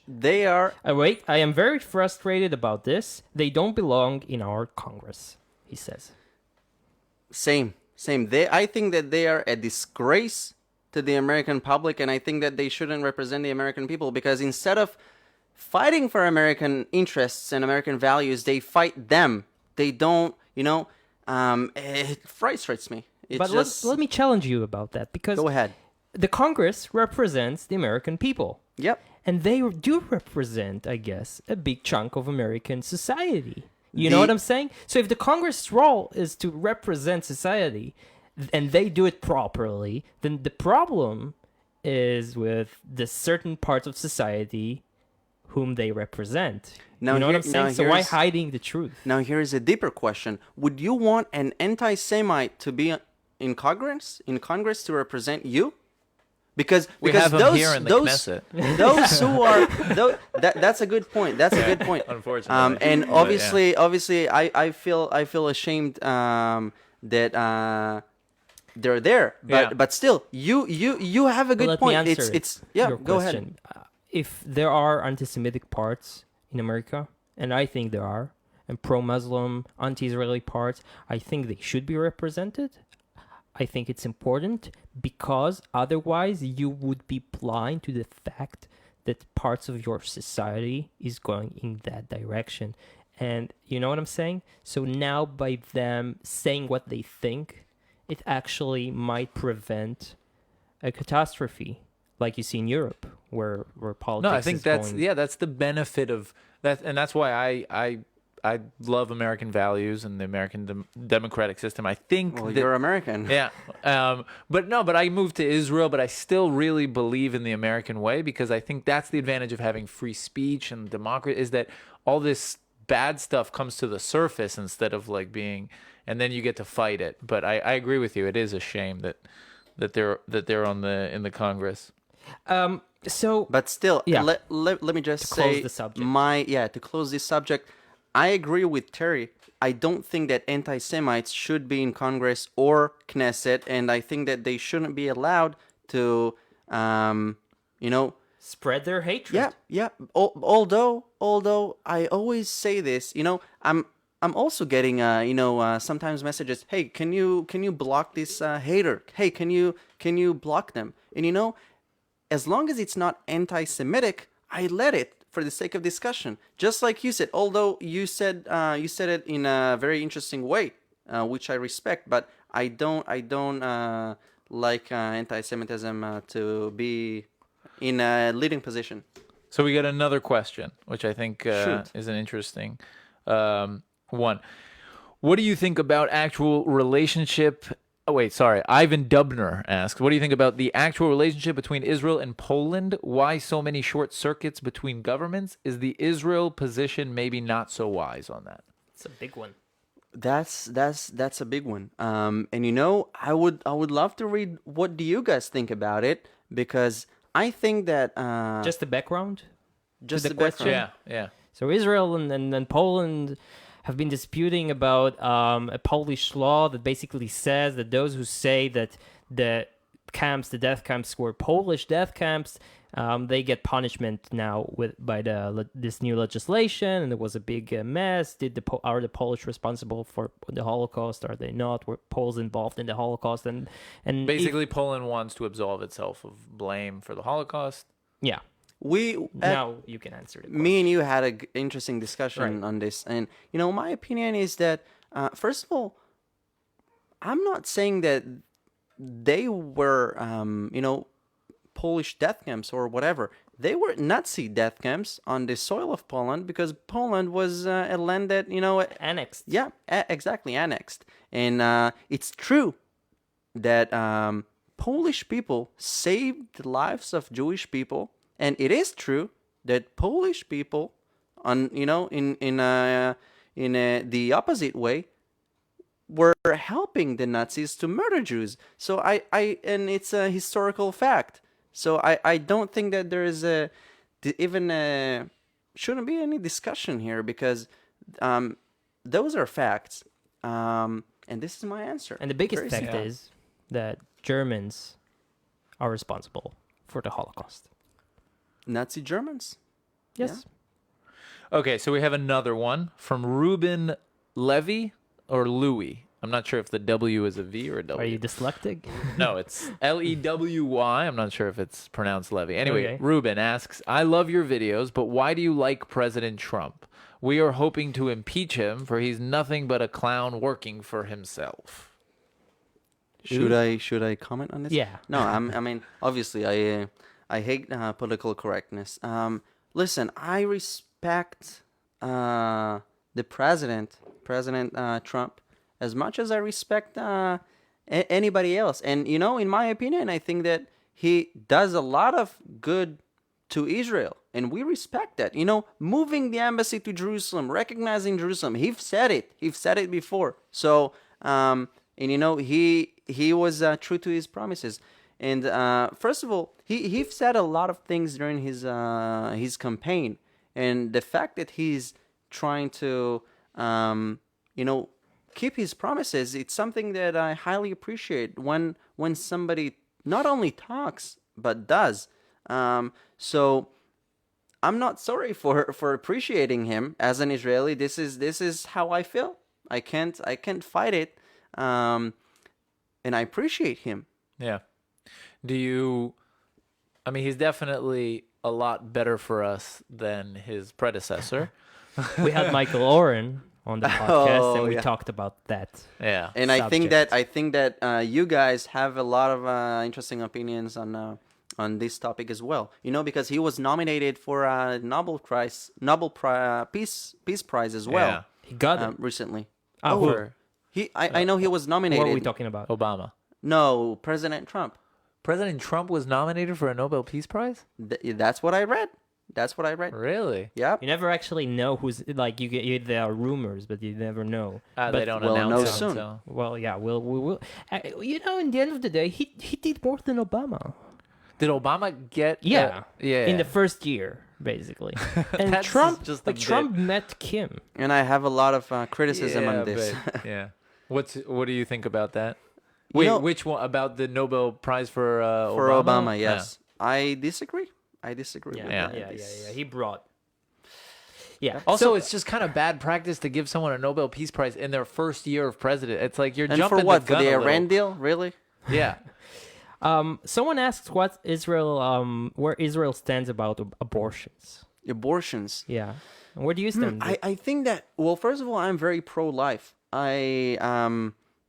They are. Wait, I am very frustrated about this. They don't belong in our Congress, he says. Same. I think that they are a disgrace to the American public, and I think that they shouldn't represent the American people, because instead of fighting for American interests and American values, they fight them. They don't, it frustrates me. But let me challenge you about that, because Go ahead. the Congress represents the American people. Yep. And they do represent, I guess, a big chunk of American society. You know what I'm saying? So if the Congress' role is to represent society, and they do it properly, then the problem is with the certain parts of society whom they represent. Now you know what here- I'm saying? now So why here's- hiding the truth? Now here is a deeper question: would you want an anti-Semite to be in Congress to represent you? Because We have him those here in the those Knesset. those who are that's a good point. That's a good point. Unfortunately. And But, obviously, I feel ashamed that they're there. But still, you have a good Let point. me answer It's yeah. your Go ahead. question. If there are anti-Semitic parts in America, and I think there are, and pro-Muslim, anti-Israeli parts, I think they should be represented. I think it's important because otherwise you would be blind to the fact that parts of your society is going in that direction. And you know what I'm saying? So now by them saying what they think, it actually might prevent a catastrophe like you see in Europe where politics No, I think is that's going... that's the benefit of that, and that's why I I love American values and the American democratic system. I think Well, that, you're American. yeah. But I moved to Israel, but I still really believe in the American way because I think that's the advantage of having free speech and democracy is that all this bad stuff comes to the surface instead of like being, and then you get to fight it. But I agree with you. It is a shame that they're in the Congress. So But still, Yeah. let me just To close say the subject. to close this subject, I agree with Terry. I don't think that anti-Semites should be in Congress or Knesset, and I think that they shouldn't be allowed to, you know, spread their hatred. yeah. Although I always say this, I'm also getting sometimes messages. Hey, can you block this hater? Hey, can you block them? And as long as it's not anti-Semitic, I let it for the sake of discussion. Just like you said, although you said it in a very interesting way, which I respect, but I don't like anti-Semitism to be in a leading position. So we got another question, which I think Shoot. is an interesting one. What do you think about actual relationship? Oh, wait, sorry. Ivan Dubner asks, what do you think about the actual relationship between Israel and Poland? Why so many short circuits between governments? Is the Israel position maybe not so wise on that? It's a big one. That's a big one. And I would love to read what do you guys think about it, because I think that Just the background. just the the question? background. Yeah. So Israel and Poland have been disputing about a Polish law that basically says that those who say that the death camps were Polish death camps, they get punishment now by this new legislation, and there was a big mess. Are the Polish responsible for the Holocaust? Are they not? Were Poles involved in the Holocaust? And Basically, Poland wants to absolve itself of blame for the Holocaust. yeah. Now you can answer the question. Me and you had an interesting discussion Right. on this, and my opinion is that first of all, I'm not saying that they were Polish death camps or whatever. They were Nazi death camps on the soil of Poland, because Poland was a land that Annexed. yeah, exactly, annexed. And it's true that Polish people saved the lives of Jewish people, and it is true that Polish people, in the opposite way, were helping the Nazis to murder Jews. So and it's a historical fact. So I don't think that there is shouldn't be any discussion here, because those are facts. And this is my answer. And the biggest Very fact simple. is that Germans are responsible for the Holocaust. Nazi Germans. Yes. Okay, so we have another one from Ruben Levy or Louis. I'm not sure if the W is a V or a W. Are you dyslexic? No, it's Lewy. I'm not sure if it's pronounced Levy. Anyway, Okay. Ruben asks, I love your videos, but why do you like President Trump? We are hoping to impeach him, for he's nothing but a clown working for himself. Should I comment on this? Yeah. No, I mean, obviously, I hate political correctness. Listen, I respect the President Trump, as much as I respect anybody else. And in my opinion, I think that he does a lot of good to Israel, and we respect that. Moving the embassy to Jerusalem, recognizing Jerusalem. He's said it before. So, and he was true to his promises. And first of all, he said a lot of things during his campaign, and the fact that he's trying to keep his promises, it's something that I highly appreciate when somebody not only talks but does. So I'm not sorry for appreciating him as an Israeli. This is how I feel. I can't fight it, and I appreciate him. Yeah. I mean, he's definitely a lot better for us than his predecessor. We had Michael Oren on the podcast, Oh, and we yeah. talked about that. Yeah. And I think subject. that you guys have a lot of interesting opinions on this topic as well. Because he was nominated for a Nobel Peace Prize as well. Yeah. He got it. recently. Ah, who? Over. I know he was nominated. What are we talking about? Obama. No, President Trump. President Trump was nominated for a Nobel Peace Prize? That's what I read. That's what I read. Really? Yep. You never actually know who's like there are rumors, but you never know. They But- don't we'll know announce it soon. until- Well, yeah, we will. In the end of the day, he did more than Obama. Did Obama get? Yeah, yeah. in the first year, basically. And That's Trump, just a like Trump met Kim. And I have a lot of criticism yeah, on this. but- yeah. What do you think about that? You Wait, know- which one about the Nobel Prize for For Obama? Obama, yes. I disagree. I disagree. with Yeah, that. yeah. He brought. Yeah. Also, so, it's just kind of bad practice to give someone a Nobel Peace Prize in their first year of president. It's like you're And jumping for what? the For gun the a little. Iran deal? Really? Yeah. someone asked what where Israel stands about abortions. Abortions. Yeah. Where do you stand? I think that, well, first of all, I'm very pro-life.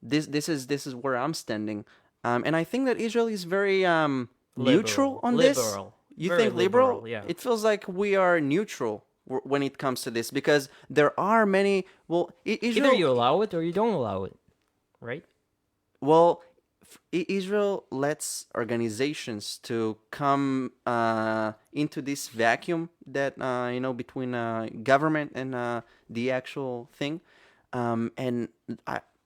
This is where I'm standing, and I think that Israel is very neutral on this. Liberal. You Very think liberal? yeah. It feels like we are neutral when it comes to this because there are many. Well, Israel. Either you allow it or you don't allow it, right? Well, Israel lets organizations to come into this vacuum that between government and the actual thing, and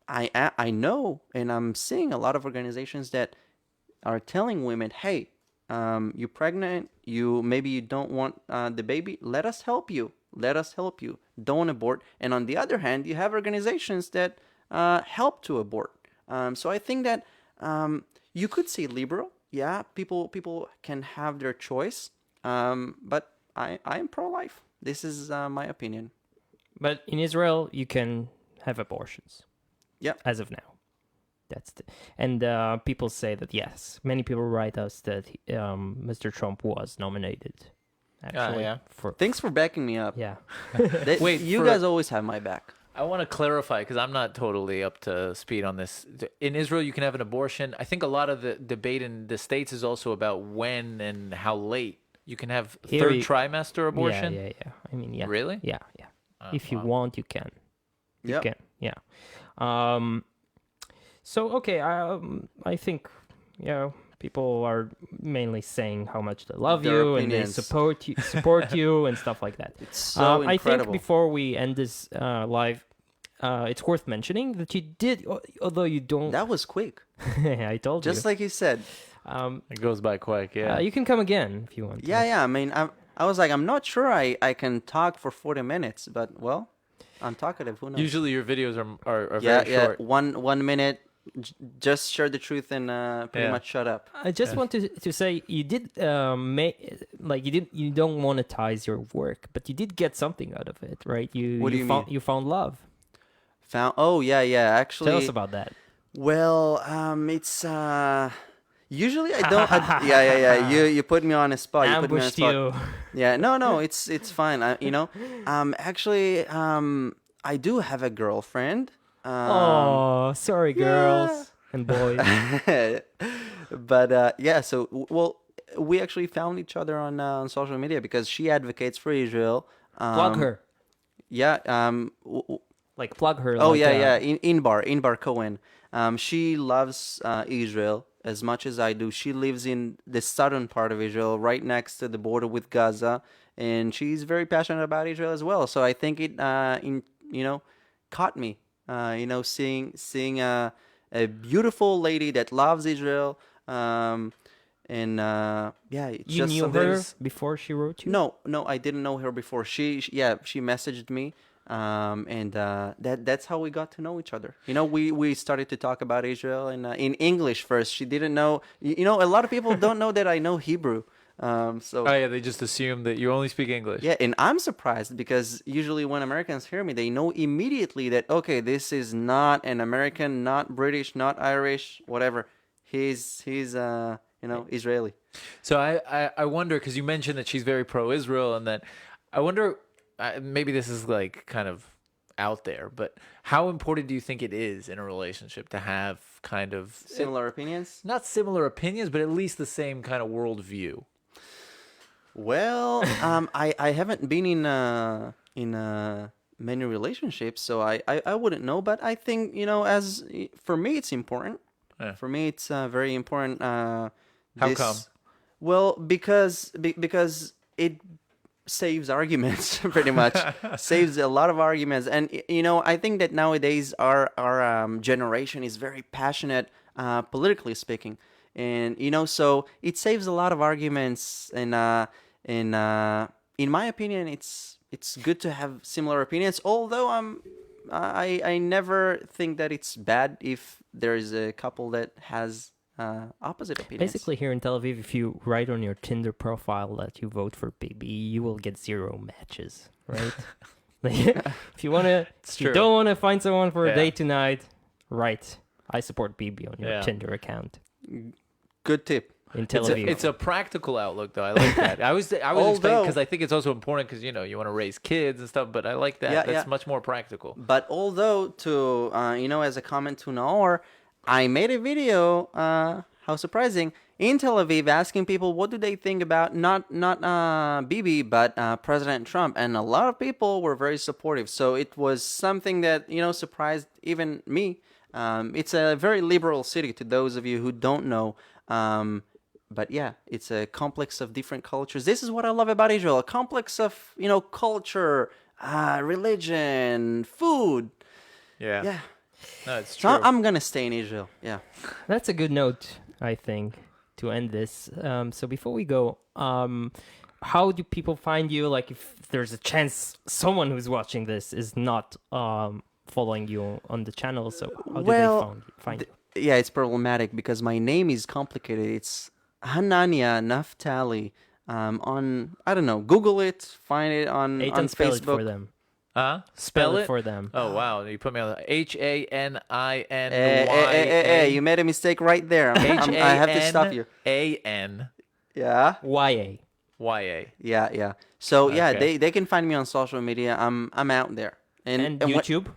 I know, and I'm seeing a lot of organizations that are telling women, "Hey, you're pregnant. Maybe you don't want the baby. Let us help you. Let us help you. Don't abort." And on the other hand, you have organizations that help to abort. So I think that you could say liberal. Yeah, people can have their choice. But I am pro-life. This is my opinion. But in Israel, you can have abortions. Yeah. As of now. And people say that, yes, many people write us that Mr. Trump was nominated. Actually, yeah. Thanks for backing me up. Yeah. Wait, you for- guys always have my back. I want to clarify because I'm not totally up to speed on this. In Israel, you can have an abortion. I think a lot of the debate in the States is also about when and how late you can have Here third you- trimester abortion. Yeah. I mean, yeah. Really? Yeah. If you want, you can. You Yep. can. Yeah. So okay, I think people are mainly saying how much they love Their you and they opinions. support you and stuff like that. It's so I think incredible. before we end this live, it's worth mentioning that you did, although you don't. That was quick. I told Just you. like you said. It goes by quick. Yeah. You can come again if you want. Yeah. I mean, I was like, I'm not sure I can talk for 40 minutes, but well, I'm talkative. Who knows? Usually your videos are yeah, very short. 1 minute. Just share the truth and pretty Yeah. much shut up. I just want to say you did you don't monetize your work, but you did get something out of it, right? What do you found mean? you found love. Yeah. Actually, Tell us about that. well, it's usually I don't. Yeah. You put me on a spot. You put me on a Ambushed spot. you. Yeah, no, it's fine. Actually, I do have a girlfriend. Oh, sorry, girls and boys. But yeah, so well, we actually found each other on social media because she advocates for Israel. Plug her, Yeah. like plug her. Oh like, yeah. Inbar Cohen. She loves Israel as much as I do. She lives in the southern part of Israel, right next to the border with Gaza, and she's very passionate about Israel as well. So I think it, caught me. Seeing a beautiful lady that loves Israel, yeah, it's You just knew something her is- before she wrote you. No, I didn't know her before. She messaged me, and that's how we got to know each other. We started to talk about Israel in English first. She didn't know. A lot of people don't know that I know Hebrew. So Oh yeah, they just assume that you only speak English. yeah, and I'm surprised because usually when Americans hear me, they know immediately that, okay, this is not an American, not British, not Irish, whatever. He's Israeli. So I wonder, because you mentioned that she's very pro-Israel, and that I wonder, maybe this is like kind of out there, but how important do you think it is in a relationship to have kind of Similar opinions? not similar opinions, but at least the same kind of worldview? Well, I haven't been in many relationships, so I wouldn't know. But I think, as for me, it's important. Yeah. For me, it's very important. How come? Well, because it saves arguments pretty much, saves a lot of arguments. And I think that nowadays our generation is very passionate, politically speaking, and so it saves a lot of arguments. And in my opinion, it's good to have similar opinions, although I never think that it's bad if there is a couple that has opposite opinions. Basically, here in Tel Aviv, if you write on your Tinder profile that you vote for Bibi, you will get 0 matches, right? If you true. don't want to find someone for Yeah. a date tonight, write "I support Bibi" on your Yeah. Tinder account Good tip. in Tel It's Aviv. it's a practical outlook, though. I like that. I was explaining Although- because I think it's also important because you want to raise kids and stuff. But I like that. Yeah, That's yeah. much more practical. But although to as a comment to Naor, I made a video. How surprising, in Tel Aviv, asking people what do they think about not Bibi but President Trump, and a lot of people were very supportive. So it was something that surprised even me. It's a very liberal city, to those of you who don't know. But yeah, it's a complex of different cultures. This is what I love about Israel: a complex of culture, religion, food. Yeah. Yeah. No, it's So true. I'm gonna stay in Israel. Yeah. That's a good note, I think, to end this. So before we go, how do people find you? Like, if there's a chance someone who's watching this is not following you on the channel, so how do Well, they find you? Yeah, it's problematic because my name is complicated. It's Hananya Naftali. On I don't know, Google it, find it on Eitan, spell it for Facebook. them. Huh? Spell it it for them. Oh wow, you put me on the Hananya. You made a mistake right there. I have to stop you. Hananya. Yeah. YA. Yeah. So yeah, Okay. they can find me on social media. I'm out there. And when- YouTube?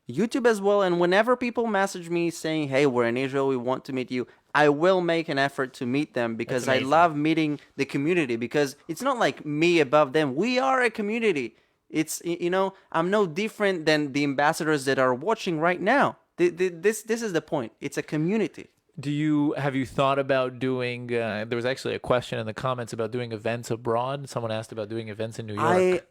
YouTube as well. And whenever people message me saying, "Hey, we're in Israel, we want to meet you," I will make an effort to meet them because I amazing. love meeting the community. Because it's not like me above them. We are a community. It's I'm no different than the ambassadors that are watching right now. This is the point. It's a community. Have you thought about doing? There was actually a question in the comments about doing events abroad. Someone asked about doing events in New York.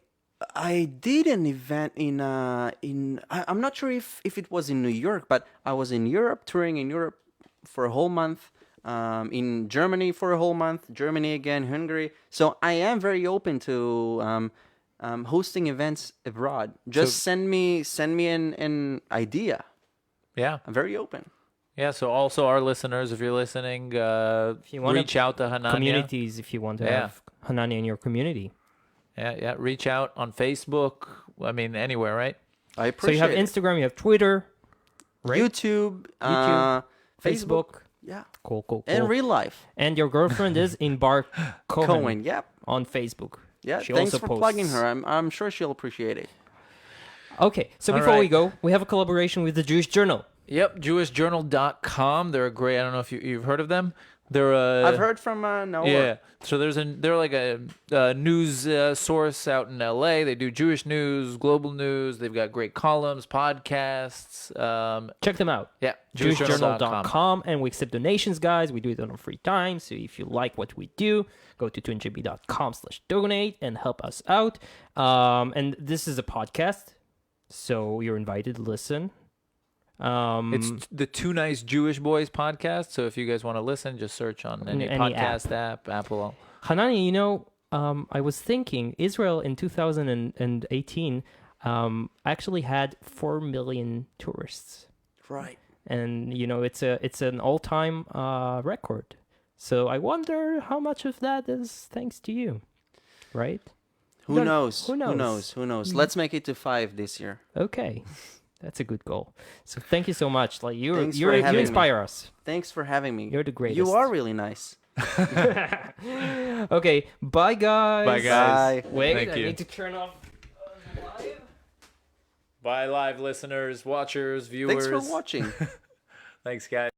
I did an event I'm not sure if it was in New York, but I was in Europe, touring in Europe for a whole month, in Germany for a whole month, Germany again, Hungary. So I am very open to hosting events abroad. Just send me an idea. Yeah, I'm very open. yeah. So also our listeners, if you're listening, If you want reach out to Hananya. communities, if you want to Yeah. have Hananya in your community. Yeah. Reach out on Facebook. I mean, anywhere, right? I So appreciate you have it. Instagram, you have Twitter, right? YouTube, YouTube, Facebook. Facebook. Yeah. Cool. And real life. And your girlfriend is in Bar Cohen, Cohen. Yep. on Facebook. Yeah. She Thanks also for plugging posts. her. I'm sure she'll appreciate it. Okay, so All before we right. go, we have a collaboration with the Jewish Journal. Yep, JewishJournal.com. They're a great. I don't know if you've heard of them. They're I've heard from Noah. Yeah. So they're like a news source out in LA. They do Jewish news, global news. They've got great columns, podcasts. Check them out. Yeah, JewishJournal.com. And we accept donations, guys. We do it on our free time. So if you like what we do, go to twinjb.com/donate and help us out. And this is a podcast, so you're invited to listen. It's the Two Nice Jewish Boys podcast. So if you guys want to listen, just search on any Any podcast app, Apple. Hanani, I was thinking Israel in 2018 actually had 4 million tourists. Right. And it's an all-time record. So I wonder how much of that is thanks to you, right? Who Don't- knows? who knows? Who knows? Let's make it to 5 this year. Okay, that's a good goal. So thank you so much. Like you Thanks for you having me. inspire us. Thanks for having me. You're the greatest. You are really nice. Okay, bye guys. Bye, guys. Bye. Wait, Thank I you. need to turn off live. Bye, live listeners, watchers, viewers. Thanks for watching. Thanks, guys.